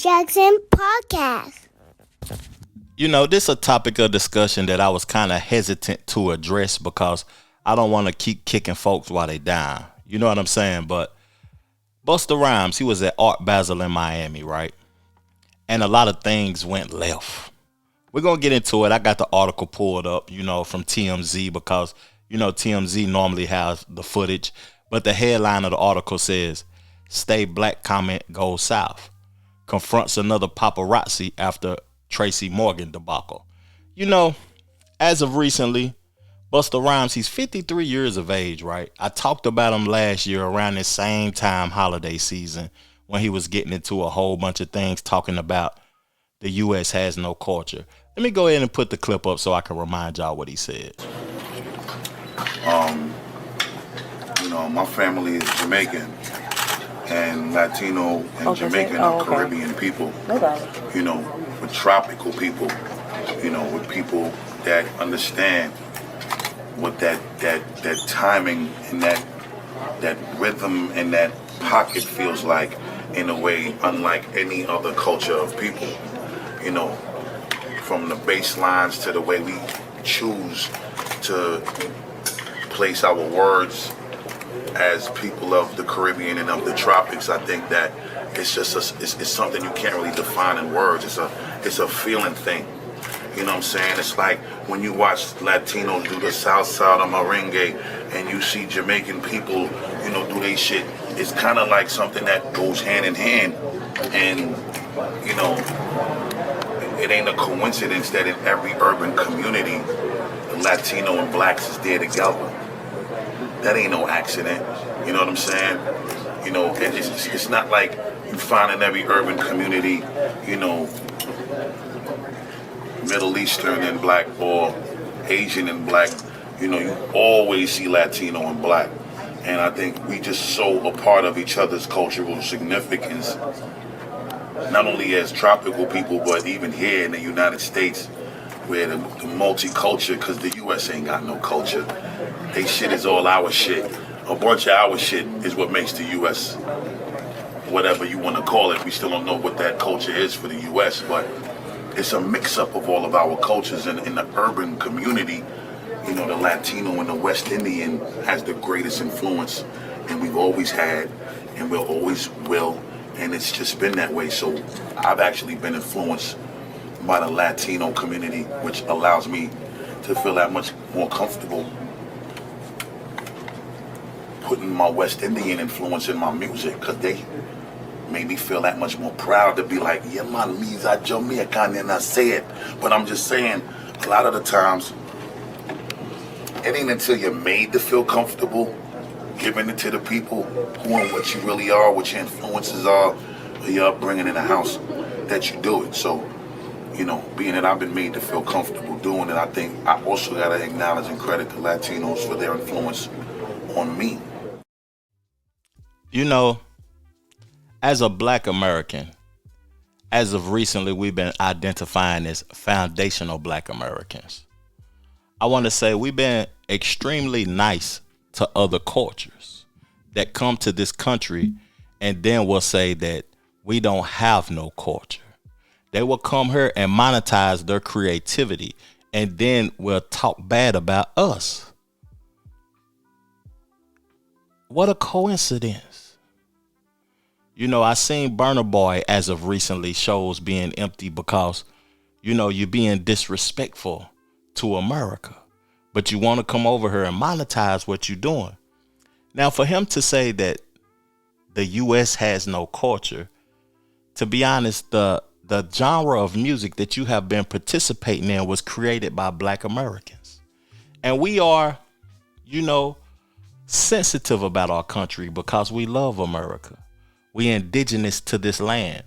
Jackson Podcast. You know, this is a topic of discussion that I was kind of hesitant to address because I don't want to keep kicking folks while they down. You know what I'm saying? But Busta Rhymes, he was at Art Basel in Miami, right? And a lot of things went left. We're going to get into it. I got the article pulled up, from TMZ because, TMZ normally has the footage. But the headline of the article says, "Stay Black comment goes south. Confronts another paparazzi after Tracy Morgan debacle." As of recently, Busta Rhymes, he's 53 years of age, right? I talked about him last year around this same time, holiday season, when he was getting into a whole bunch of things talking about the U.S. has no culture. Let me go ahead and put the clip up so I can remind y'all what he said. My family is Jamaican, and Latino and Jamaican are Caribbean people. With tropical people, with people that understand what that timing and that rhythm and that pocket feels like in a way unlike any other culture of people. From the bass lines to the way we choose to place our words as people of the Caribbean and of the tropics. I think that it's just it's something you can't really define in words. It's a feeling thing. You know what I'm saying? It's like when you watch Latinos do the South Side of Merengue and you see Jamaican people, do they shit. It's kind of like something that goes hand in hand. And, it ain't a coincidence that in every urban community, the Latino and blacks is there together. That ain't no accident. You know what I'm saying? It's not like you find in every urban community, Middle Eastern and black or Asian and black. You always see Latino and black. And I think we just so a part of each other's cultural significance, not only as tropical people, but even here in the United States, where the multicultural, because the U.S. ain't got no culture. They shit is all our shit. A bunch of our shit is what makes the U.S. whatever you want to call it. We still don't know what that culture is for the U.S., but it's a mix-up of all of our cultures. And in the urban community, the Latino and the West Indian has the greatest influence, and we've always had, and we'll always will, and it's just been that way. So I've actually been influenced by the Latino community, which allows me to feel that much more comfortable putting my West Indian influence in my music, because they made me feel that much more proud to be like, yeah man, me's a Jamaican, and I say it. But I'm just saying, a lot of the times, it ain't until you're made to feel comfortable giving it to the people who and what you really are, what your influences are, or your upbringing in the house, that you do it. So, being that I've been made to feel comfortable doing it, I think I also gotta acknowledge and credit the Latinos for their influence on me. As a black American, as of recently, we've been identifying as foundational black Americans. I want to say we've been extremely nice to other cultures that come to this country and then will say that we don't have no culture. They will come here and monetize their creativity and then will talk bad about us. What a coincidence. I seen Burna Boy as of recently shows being empty because, you're being disrespectful to America. But you want to come over here and monetize what you're doing. Now, for him to say that the U.S. has no culture, to be honest, the genre of music that you have been participating in was created by black Americans. And we are, sensitive about our country because we love America. We indigenous to this land.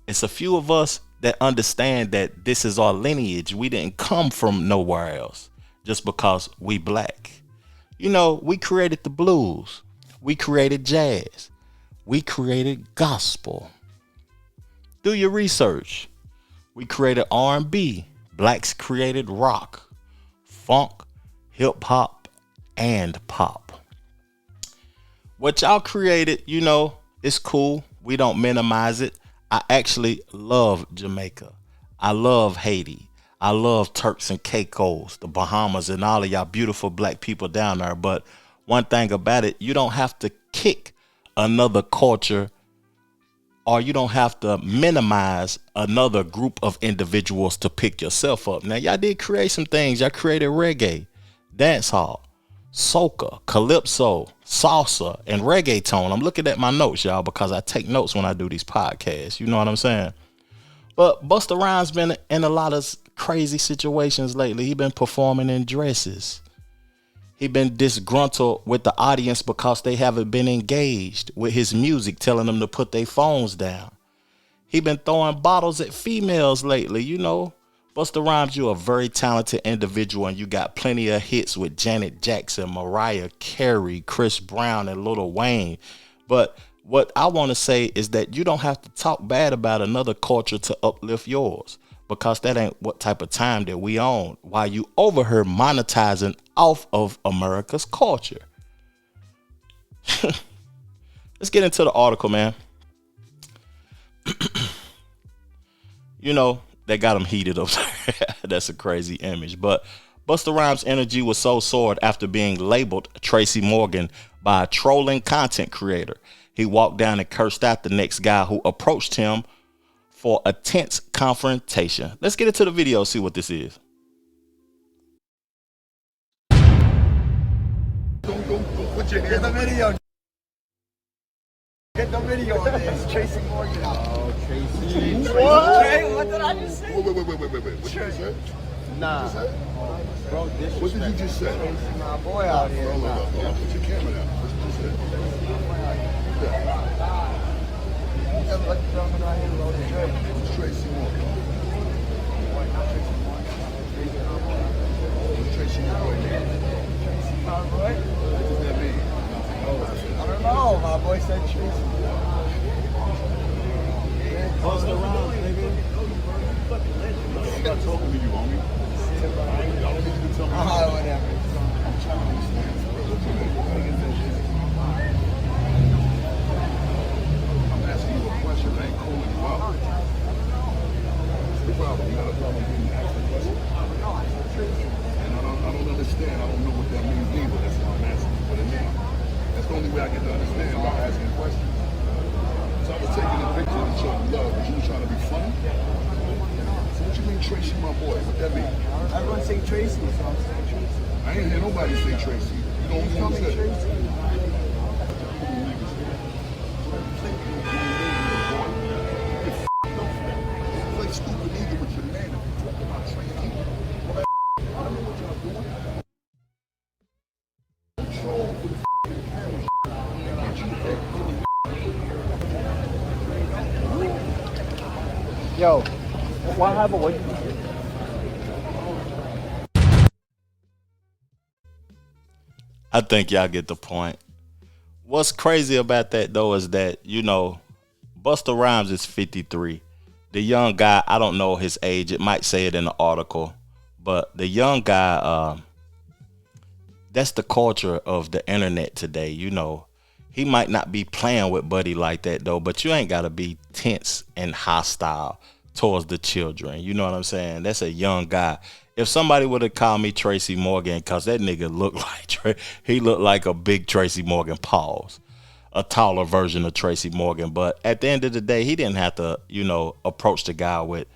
It's a few of us that understand that this is our lineage. We didn't come from nowhere else just because we black. We created the blues. We created jazz. We created gospel. Do your research. We created R&B. Blacks created rock, funk, hip hop, and pop. What y'all created, it's cool. We don't minimize it. I actually love Jamaica. I love Haiti. I love Turks and Caicos, the Bahamas, and all of y'all beautiful black people down there. But one thing about it, you don't have to kick another culture, or you don't have to minimize another group of individuals to pick yourself up. Now, y'all did create some things. Y'all created reggae, dancehall, soca, calypso, salsa, and reggaeton. I'm looking at my notes, y'all, because I take notes when I do these podcasts. You know what I'm saying? But Busta Rhymes been in a lot of crazy situations lately. He been performing in dresses. He been disgruntled with the audience because they haven't been engaged with his music, telling them to put their phones down. He been throwing bottles at females lately, you know. Busta Rhymes, you're a very talented individual, and you got plenty of hits with Janet Jackson, Mariah Carey, Chris Brown, and Lil Wayne. But what I want to say is that you don't have to talk bad about another culture to uplift yours, because that ain't what type of time that we on, while you over here monetizing off of America's culture. Let's get into the article, man. You know, they got him heated up there. That's a crazy image. But Busta Rhymes' energy was so soared after being labeled Tracy Morgan by a trolling content creator. He walked down and cursed out the next guy who approached him for a tense confrontation. Let's get into the video, see what this is. Don't put your hands on the video. Get the video on this. Tracy Morgan. Oh, Tracy. What? Trey, what did I just say? Wait. What did you say? Nah. Bro, What did you just say? Tracy, my boy out here. Hold on. Put your camera down. What did you say? Who's Tracy Morgan? Who's Tracy Morgan? Tracy, my boy. What does that mean? I don't know. My boy said Tracy. Busta Rhymes, nigga. I'm not talking to you, homie. I don't need you to tell me. Whatever. I'm trying to understand. I'm asking you a question. I ain't calling you out. What's the problem? You got a problem being asked a question? And I don't understand. I don't know what that means either. That's why I'm asking you what it means. That's the only way I get to understand by asking questions. So I was taking a picture to show you love, but you were trying to be funny? So what you mean Tracy, my boy? What that mean? Everyone say Tracy, so I'm saying Tracy. I ain't hear nobody say Tracy. You don't Call want me to say Tracy. Play stupid nigga with your man if you talk about Tracy. I don't know what y'all doing. Control for the camera. Get you Yo, what happened? What did you say? I think y'all get the point. What's crazy about that, though, is that, you know, Busta Rhymes is 53. The young guy, I don't know his age. It might say it in the article. But the young guy, that's the culture of the internet today, you know. He might not be playing with Buddy like that, though, but you ain't got to be tense and hostile towards the children. You know what I'm saying? That's a young guy. If somebody would have called me Tracy Morgan, because that nigga looked like, he looked like a big Tracy Morgan, pause. A taller version of Tracy Morgan. But at the end of the day, he didn't have to, you know, approach the guy with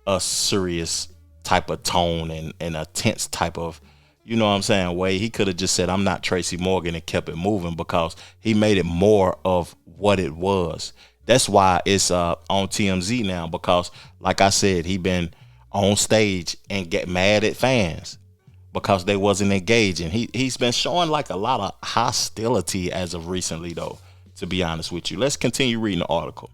a serious type of tone and a tense type of, you know what I'm saying, way. He could have just said, I'm not Tracy Morgan, and kept it moving, because he made it more of what it was. That's why it's on TMZ now, because like I said, he been on stage and get mad at fans because they wasn't engaging. He's been showing like a lot of hostility as of recently, though, to be honest with you. Let's continue reading the article.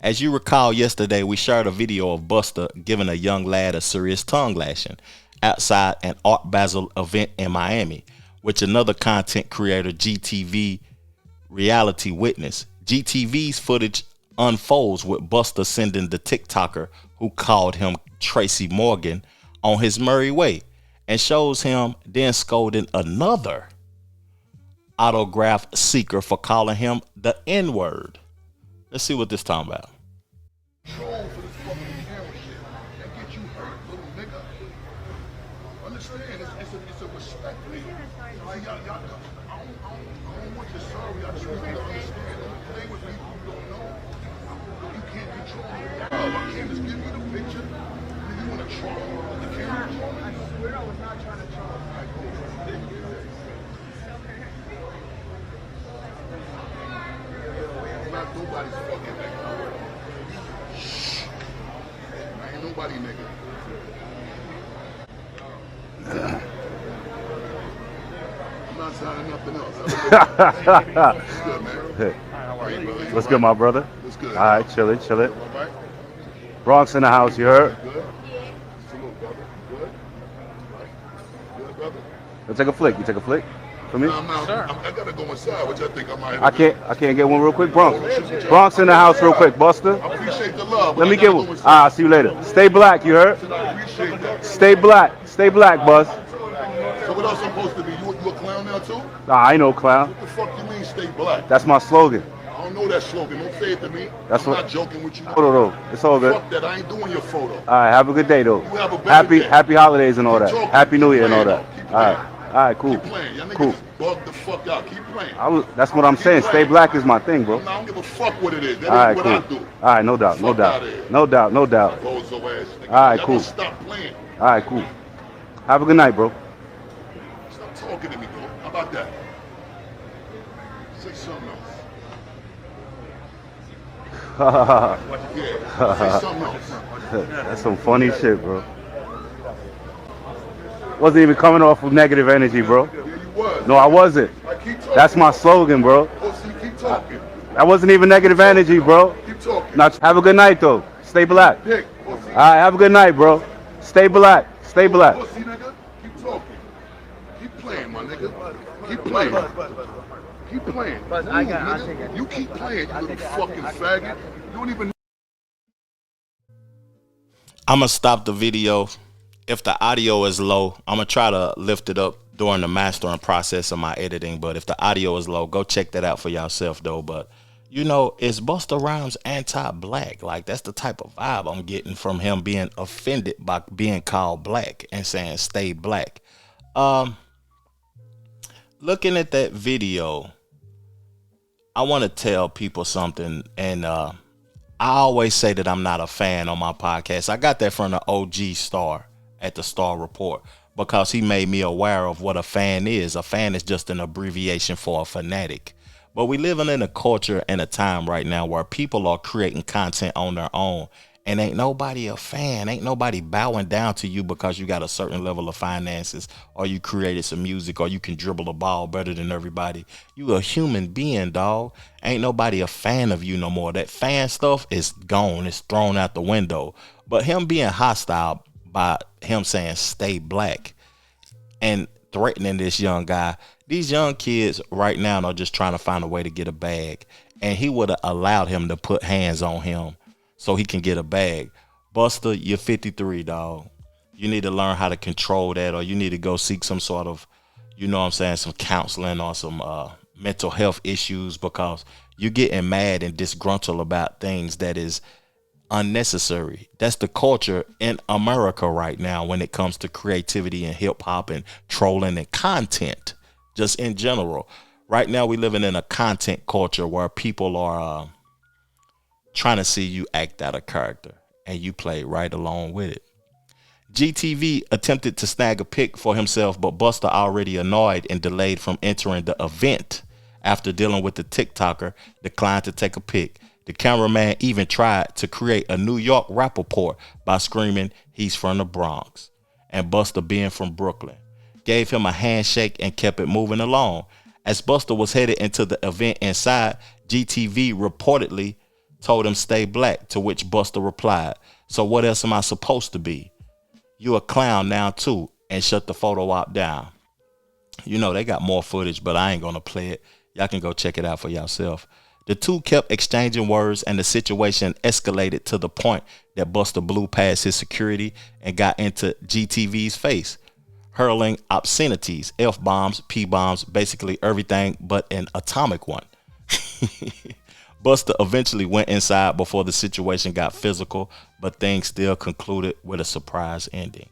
As you recall, yesterday we shared a video of Busta giving a young lad a serious tongue lashing outside an Art Basel event in Miami, which another content creator, GTV Reality, witnessed. GTV's footage unfolds with Busta sending the TikToker who called him Tracy Morgan on his merry way, and shows him then scolding another autograph seeker for calling him the N-word. Let's see what this talking about. it's a respect thing. See, y'all, I don't want you sorry. I just want you to understand. Play with people you don't know. You can't control it. I can't just give you the picture. You want to troll? You can't control it. I swear I was not trying to troll. Not nobody's fucking nigga. Shh. I ain't nobody nigga. I'm not signing nothing else. It's good, man. How are you, brother? What's good, my brother? What's good? All right, chill it. All right? Bronx in the house, you heard? Good? Salute, brother. Good? Right. Good, brother? You take a flick. You take a flick for me? I gotta go inside, which I think I might have I can't get one real quick. Bronx in the house real quick, Buster. I appreciate the love. Let me get one. I'll see you later. Stay black, you heard? I appreciate that. Stay black, Buzz. So what else I'm supposed to be? You a clown now too? Nah, I ain't no clown. What the fuck you mean stay black? That's my slogan. I don't know that slogan. Don't say it to me. That's I'm what- not joking with you. Photo though. It's all good. Fuck that. I ain't doing your photo. All right, have a good day though. You have a better day. Happy holidays and all that. Keep talking. Happy New Year and all Keep that. playing, All right, cool. Keep playing. Y'all niggas Cool. just bug the fuck out. Keep playing. That's what I'm saying. Stay black is my thing, bro. I don't give a fuck what it is. That All right, is cool. what I do. All right, no doubt, no Fuck doubt, outta here. no doubt, no doubt. Bozo ass nigga. All right, Y'all cool. gonna stop playing. All right, cool. Have a good night, bro. Stop talking to me, bro. How about that? Say something else. Yeah. Say something else. That's some funny shit, bro. Wasn't even coming off with negative energy, bro. Yeah, you was. No, I wasn't. I keep talking. That's my slogan, bro. Oh, see, keep talking. That wasn't even negative energy, bro. Keep talking. Now, have a good night, though. Stay black. Dick. Pussy. All right, have a good night, bro. Stay black. Stay black. Pussy, nigga. Keep talking. Keep playing, my nigga. Keep playing. Keep playing. Buzz, Ooh, I'll nigga. take it. You keep playing, you little fucking faggot. You don't even. I'm going to stop the video. If the audio is low, I'm going to try to lift it up during the mastering process of my editing. But if the audio is low, go check that out for yourself, though. But, you know, is Busta Rhymes anti-black? Like, that's the type of vibe I'm getting from him being offended by being called black and saying stay black. Looking at that video, I want to tell people something. And I always say that I'm not a fan on my podcast. I got that from the OG Star at the Star Report because he made me aware of what a fan is. A fan is just an abbreviation for a fanatic. But we living in a culture and a time right now where people are creating content on their own. And ain't nobody a fan. Ain't nobody bowing down to you because you got a certain level of finances or you created some music or you can dribble a ball better than everybody. You a human being, dog. Ain't nobody a fan of you no more. That fan stuff is gone. It's thrown out the window. But him being hostile by him saying stay black and threatening this young guy, these young kids right now are just trying to find a way to get a bag. And he would have allowed him to put hands on him so he can get a bag. Busta, you're 53, dog. You need to learn how to control that, or you need to go seek some sort of, you know what I'm saying, some counseling or some mental health issues, because you're getting mad and disgruntled about things that is unnecessary. That's the culture in America right now when it comes to creativity and hip hop and trolling and content, just in general. Right now we living in a content culture where people are trying to see you act out a character and you play right along with it. GTV attempted to snag a pic for himself, but Busta, already annoyed and delayed from entering the event after dealing with the TikToker, declined to take a pic. The cameraman even tried to create a New York rap report by screaming he's from the Bronx, and Busta, being from Brooklyn, gave him a handshake and kept it moving along. As Busta was headed into the event inside, GTV reportedly told him stay black, to which Busta replied, "So what else am I supposed to be? You a clown now too," and shut the photo op down. You know, they got more footage, but I ain't gonna play it. Y'all can go check it out for yourself. The two kept exchanging words and the situation escalated to the point that Busta blew past his security and got into GTV's face, hurling obscenities, F-bombs, P-bombs, basically everything but an atomic one. Busta eventually went inside before the situation got physical, but things still concluded with a surprise ending.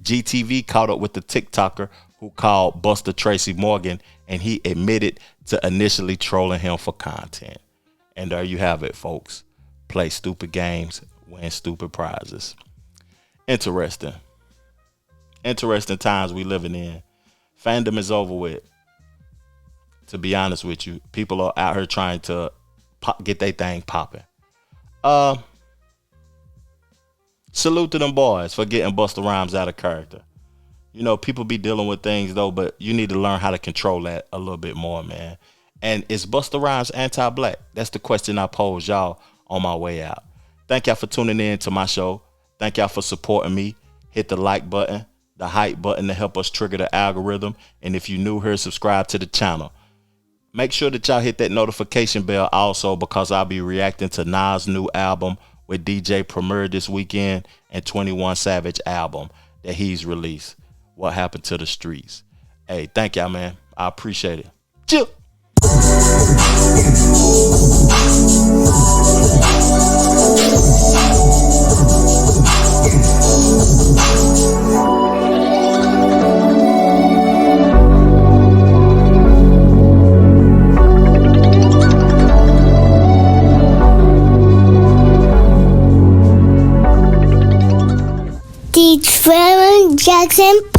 GTV caught up with the TikToker who called Busta Tracy Morgan, and he admitted to initially trolling him for content. And there you have it, folks. Play stupid games, win stupid prizes. Interesting times we living in. Fandom is over with. To be honest with you, people are out here trying to get their thing popping. Salute to them boys for getting Busta Rhymes out of character. You know, people be dealing with things though, but you need to learn how to control that a little bit more, man. And is Busta Rhymes anti-black? That's the question I pose y'all on my way out. Thank y'all for tuning in to my show. Thank y'all for supporting me. Hit the like button, the hype button to help us trigger the algorithm. And if you're new here, subscribe to the channel. Make sure that y'all hit that notification bell also, because I'll be reacting to Nas' new album with DJ Premier this weekend and 21 Savage album that he's released. What Happened to the Streets. Hey, thank y'all, man. I appreciate it. Chill. The Trevor Jackson